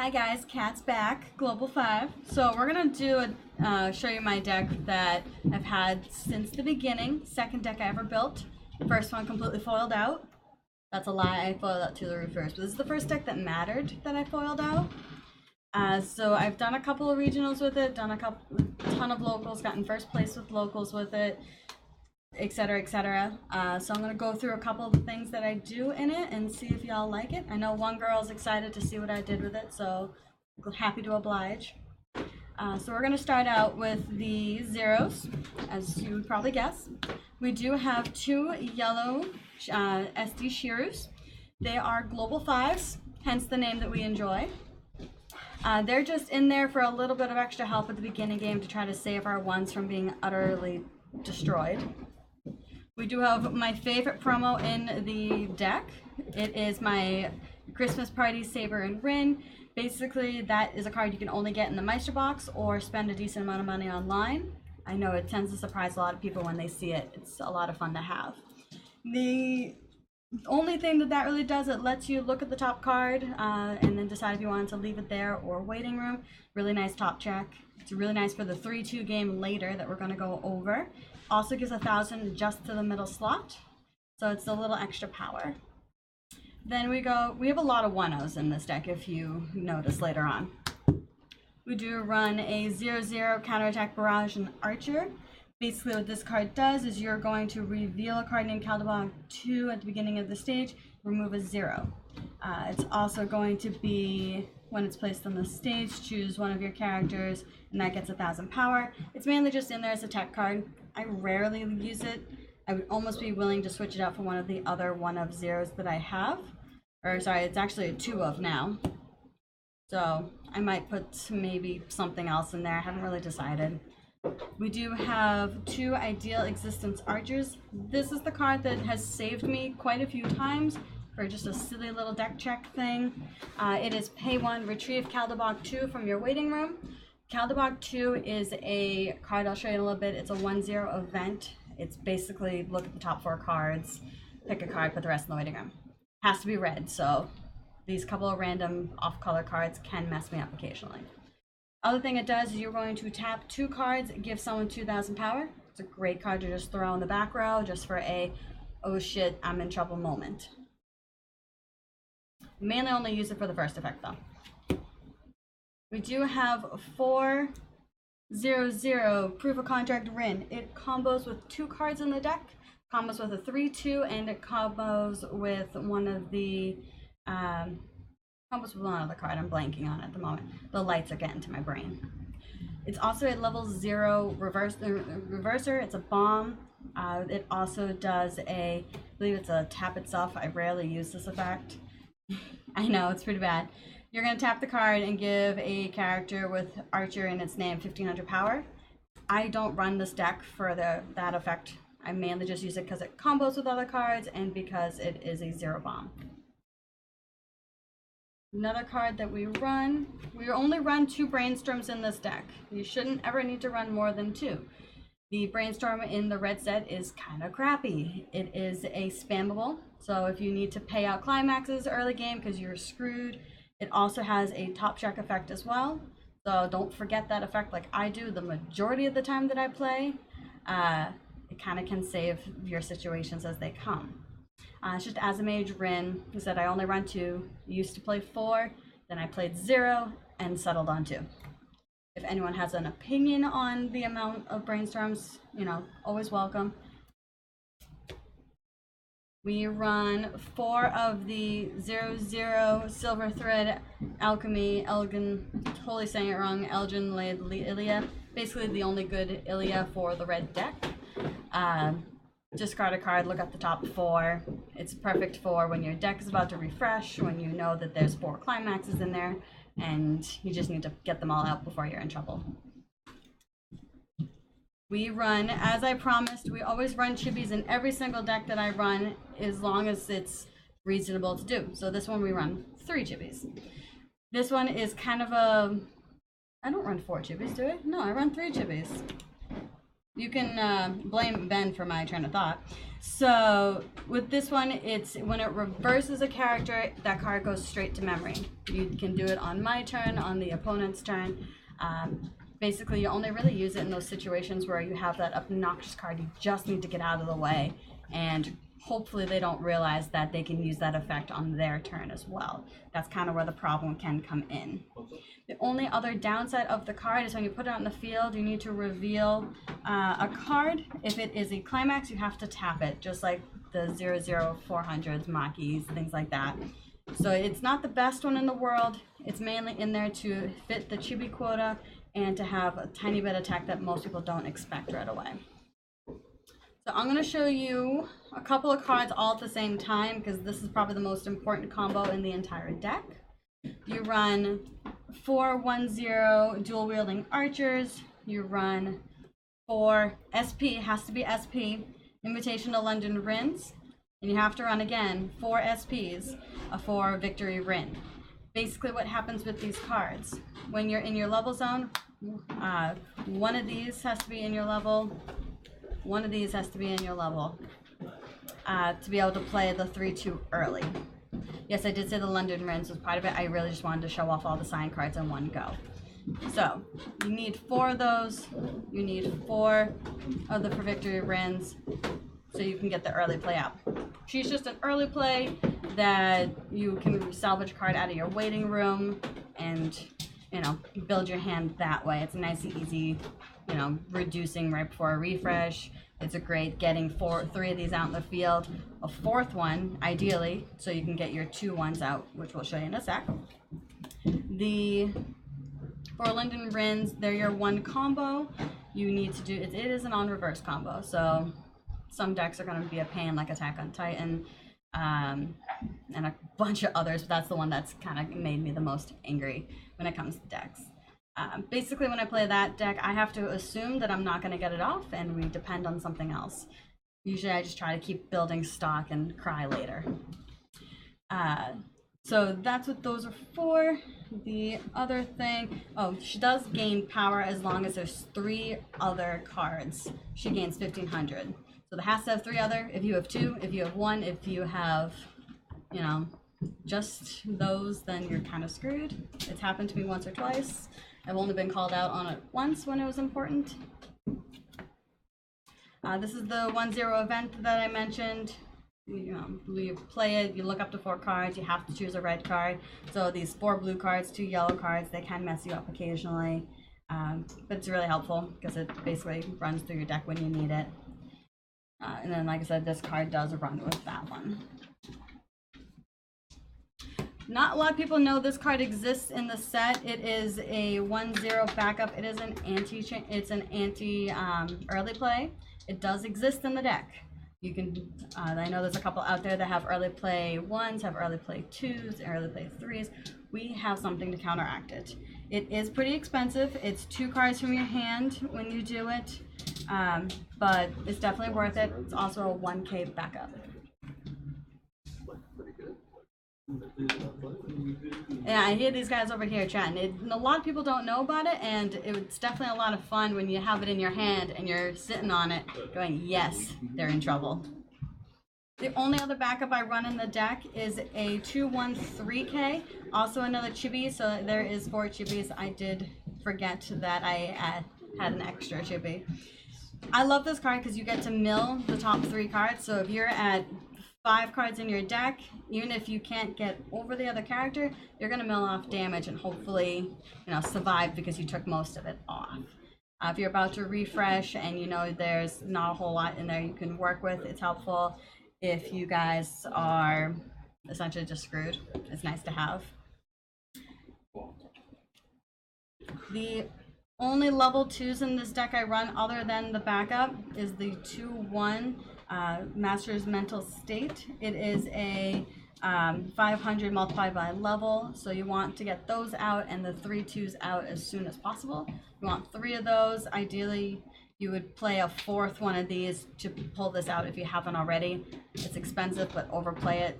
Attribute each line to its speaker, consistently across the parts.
Speaker 1: Hi guys, Kat's back, Global 5. So we're gonna show you my deck that I've had since the beginning. Second deck I ever built. First one completely foiled out. That's a lie, I foiled out to the roof first. But this is the first deck that mattered that I foiled out. So I've done a couple of regionals with it, done a ton of locals, gotten first place with locals with it, etc, etc. So I'm going to go through a couple of the things that I do in it and see if y'all like it. I know one girl's excited to see what I did with it, so happy to oblige. So we're going to start out with the zeros, as you would probably guess. We do have two yellow SD Shearers. They are Global 5s, hence the name that we enjoy. They're just in there for a little bit of extra help at the beginning game to try to save our ones from being utterly destroyed. We do have my favorite promo in the deck. It is my Christmas Party Saber and Rin. Basically, that is a card you can only get in the Meister box or spend a decent amount of money online. I know it tends to surprise a lot of people when they see it. It's a lot of fun to have. The only thing that really does, it lets you look at the top card and then decide if you want to leave it there or waiting room. Really nice top check. It's really nice for the 3-2 game later that we're going to go over. Also gives 1,000 just to the middle slot, so it's a little extra power. Then we have a lot of 1-0s in this deck if you notice later on. We do run a 0-0 counterattack barrage and archer. Basically what this card does is you're going to reveal a card named Caldebog 2 at the beginning of the stage, remove a 0. It's also going to be, when it's placed on the stage, choose one of your characters and that gets 1,000 power. It's mainly just in there as a tech card. I rarely use it. I would almost be willing to switch it out for one of the other 1-of zeros that I have. Or sorry, it's actually a 2-of now. So I might put maybe something else in there. I haven't really decided. We do have two Ideal Existence Archers. This is the card that has saved me quite a few times for just a silly little deck check thing. It is pay 1, retrieve Caldebog 2 from your waiting room. Caldebog 2 is a card I'll show you in a little bit. It's a 1-0 event. It's basically look at the top 4 cards, pick a card, put the rest in the waiting room. Has to be red, so these couple of random off-color cards can mess me up occasionally. Other thing it does is you're going to tap 2 cards, give someone 2,000 power. It's a great card to just throw in the back row just for a, oh shit, I'm in trouble moment. Mainly only use it for the first effect though. We do have 4-0-0 Proof of Contract Rin. It combos with 2 cards in the deck, combos with a 3-2, and it combos with one of the combos with one other card I'm blanking on at the moment. The lights are getting to my brain. It's also a level 0 reverser. It's a bomb. It also does I believe it's a tap itself. I rarely use this effect. I know, it's pretty bad. You're going to tap the card and give a character with Archer in its name 1,500 power. I don't run this deck for that effect. I mainly just use it because it combos with other cards and because it is a 0 bomb. Another card that we only run 2 Brainstorms in this deck. You shouldn't ever need to run more than 2. The Brainstorm in the red set is kind of crappy. It is a spammable, so if you need to pay out climaxes early game because you're screwed. It also has a top check effect as well, so don't forget that effect like I do the majority of the time that I play. It kind of can save your situations as they come. It's just as a mage Rin, who said I only run 2, used to play 4, then I played 0 and settled on 2. If anyone has an opinion on the amount of Brainstorms, you know, always welcome. We run 4 of the 0-0 Silver Thread Alchemy Elgin, totally saying it wrong, Elgin Laid Ilia. Basically the only good Ilia for the red deck. Discard a card, look at the top 4. It's perfect for when your deck is about to refresh, when you know that there's 4 climaxes in there, and you just need to get them all out before you're in trouble. We run, as I promised, we always run chippies in every single deck that I run, as long as it's reasonable to do. So this one we run 3 chippies. This one is kind of a, I don't run 4 chippies, do I? No, I run 3 chippies. You can blame Ben for my train of thought. So with this one, it's when it reverses a character, that card goes straight to memory. You can do it on my turn, on the opponent's turn. Basically, you only really use it in those situations where you have that obnoxious card you just need to get out of the way, and hopefully they don't realize that they can use that effect on their turn as well. That's kind of where the problem can come in. The only other downside of the card is when you put it on the field, you need to reveal a card. If it is a climax, you have to tap it, just like the 00400s, Makis, things like that. So it's not the best one in the world. It's mainly in there to fit the chibi quota and to have a tiny bit of attack that most people don't expect right away. So I'm going to show you a couple of cards all at the same time because this is probably the most important combo in the entire deck. You run 4 1/0 dual wielding archers. You run 4 SP, has to be SP, Invitation to London Rinse. And you have to run again 4 SPs, for Victory Rin. Basically what happens with these cards, when you're in your level zone, one of these has to be in your level, one of these has to be in your level to be able to play the 3/2 early. Yes, I did say the London Rinse was part of it. I really just wanted to show off all the sign cards in one go. So you need 4 of those. You need 4 of the For Victory Rins so you can get the early play out. She's just an early play that you can salvage a card out of your waiting room and, you know, build your hand that way. It's nice and easy, you know, reducing right before a refresh. It's a great getting 3 of these out in the field. A 4th one, ideally, so you can get your 2 ones out, which we'll show you in a sec. The 4 London Rins, they're your 1 combo. You need to do, it is an on-reverse combo, so some decks are going to be a pain, like Attack on Titan, and a bunch of others, but that's the one that's kind of made me the most angry when it comes to decks. Basically, when I play that deck, I have to assume that I'm not going to get it off, and we depend on something else. Usually, I just try to keep building stock and cry later. So that's what those are for. The other thing, she does gain power as long as there's 3 other cards. She gains 1500. So it has to have 3 other. If you have 2, if you have 1, if you have, you know, just those, then you're kind of screwed. It's happened to me once or twice. I've only been called out on it once when it was important. This is the 1/0 event that I mentioned. You play it, you look up to 4 cards, you have to choose a red card. So these 4 blue cards, 2 yellow cards, they can mess you up occasionally. But it's really helpful because it basically runs through your deck when you need it. And then, like I said, this card does run with that one. Not a lot of people know this card exists in the set. It is a 1/0 backup. It is an anti early play. It does exist in the deck. You can, I know there's a couple out there that have early play 1s, have early play 2s, early play 3s. We have something to counteract it. It is pretty expensive. It's 2 cards from your hand when you do it, but it's definitely worth it. It's also a 1K backup. Yeah, I hear these guys over here chatting. A lot of people don't know about it, and it's definitely a lot of fun when you have it in your hand and you're sitting on it going, yes, they're in trouble. The only other backup I run in the deck is a 2/1/3K, also another chibi, so there is 4 chibis. I did forget that I had an extra chibi. I love this card because you get to mill the top 3 cards, so if you're at 5 cards in your deck, even if you can't get over the other character, you're going to mill off damage and hopefully, you know, survive because you took most of it off. If you're about to refresh and you know there's not a whole lot in there you can work with, it's helpful. If you guys are essentially just screwed, it's nice to have. The only level 2s in this deck I run other than the backup is the 2/1 Master's Mental State. It is a 500 multiplied by level, so you want to get those out and the 3 2s out as soon as possible. You want 3 of those. Ideally, you would play a 4th one of these to pull this out if you haven't already. It's expensive, but overplay it.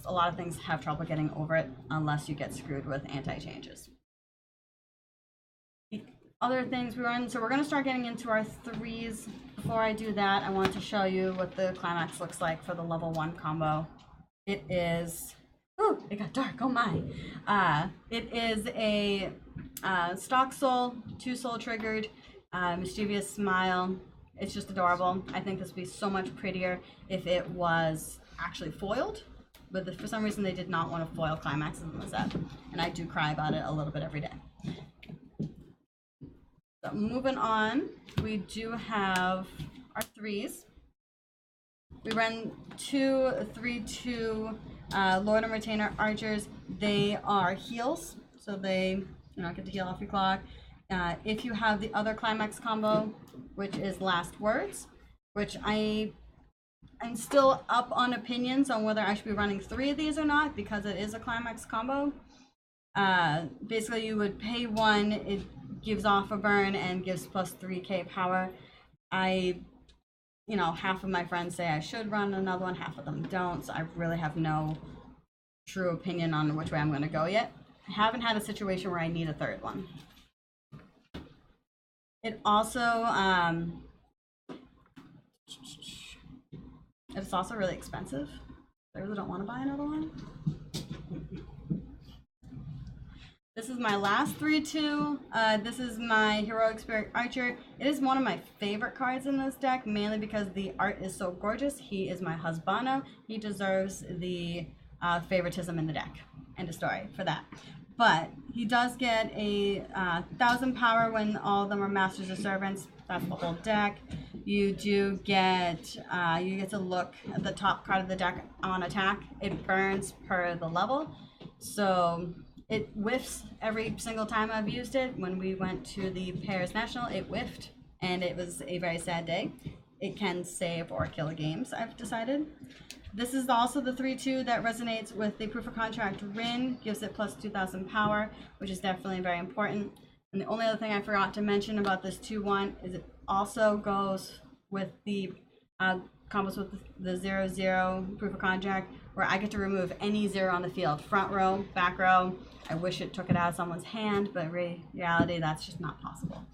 Speaker 1: A lot of things have trouble getting over it unless you get screwed with anti-changes. The other things we run. So we're going to start getting into our threes. Before I do that, I want to show you what the climax looks like for the level 1 combo. It is, ooh, it got dark, oh my. It is a stock soul, 2 soul triggered, mischievous smile. It's just adorable. I think this would be so much prettier if it was actually foiled, but for some reason they did not want to foil climaxes in the set, and I do cry about it a little bit every day. So moving on, we do have our threes. We run 2 3/2 Lord and Retainer archers. They are heals, so they get to heal off your clock. If you have the other climax combo, which is last words, which I'm still up on opinions on whether I should be running 3 of these or not, because it is a climax combo. Basically, you would pay 1, it gives off a burn and gives plus 3k power. Half of my friends say I should run another one, half of them don't, so I really have no true opinion on which way I'm going to go yet. I haven't had a situation where I need a 3rd one. It also, it's also really expensive. I really don't want to buy another one. This is my last 3/2. This is my Heroic Spirit Archer. It is one of my favorite cards in this deck, mainly because the art is so gorgeous. He is my husbando. He deserves the favoritism in the deck. End of story for that. But he does get a 1,000 power when all of them are Masters or Servants. That's the whole deck. You do get, you get to look at the top card of the deck on attack. It burns per the level. So it whiffs every single time I've used it. When we went to the Paris National, it whiffed, and it was a very sad day. It can save or kill games, I've decided. This is also the 3/2 that resonates with the Proof of Contract Rin, gives it plus 2,000 power, which is definitely very important. And the only other thing I forgot to mention about this 2/1 is it also goes with the combos with the 0/0 Proof of Contract, where I get to remove any 0 on the field, front row, back row. I wish it took it out of someone's hand, but in reality, that's just not possible.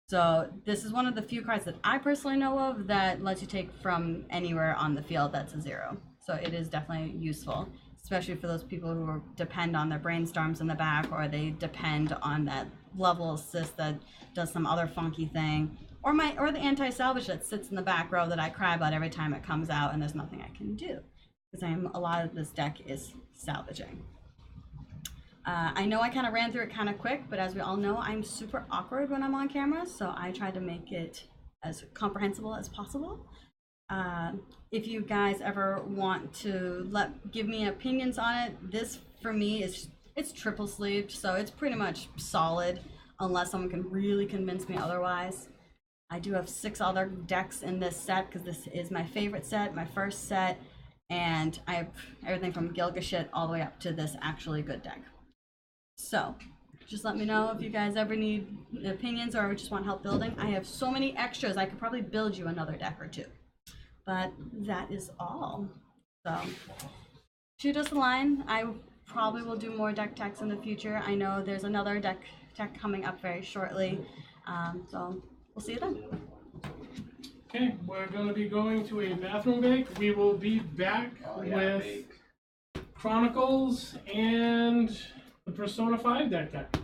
Speaker 1: So this is one of the few cards that I personally know of that lets you take from anywhere on the field that's a 0. So it is definitely useful, especially for those people who depend on their brainstorms in the back, or they depend on that level assist that does some other funky thing, or the anti-salvage that sits in the back row that I cry about every time it comes out and there's nothing I can do, because a lot of this deck is salvaging. I know I kind of ran through it kind of quick, but as we all know, I'm super awkward when I'm on camera, so I try to make it as comprehensible as possible. If you guys ever want to give me opinions on it, this for me it's triple sleeved, so it's pretty much solid unless someone can really convince me otherwise. I do have 6 other decks in this set because this is my favorite set, my first set, and I have everything from Gilgashit all the way up to this actually good deck. So just let me know if you guys ever need opinions or just want help building. I have so many extras, I could probably build you another deck or 2. But that is all. So shoot us a line. I probably will do more deck techs in the future. I know there's another deck tech coming up very shortly. So we'll see you then.
Speaker 2: Okay, we're going to be going to a bathroom break. We will be back with Chronicles and the Persona 5 deck tech.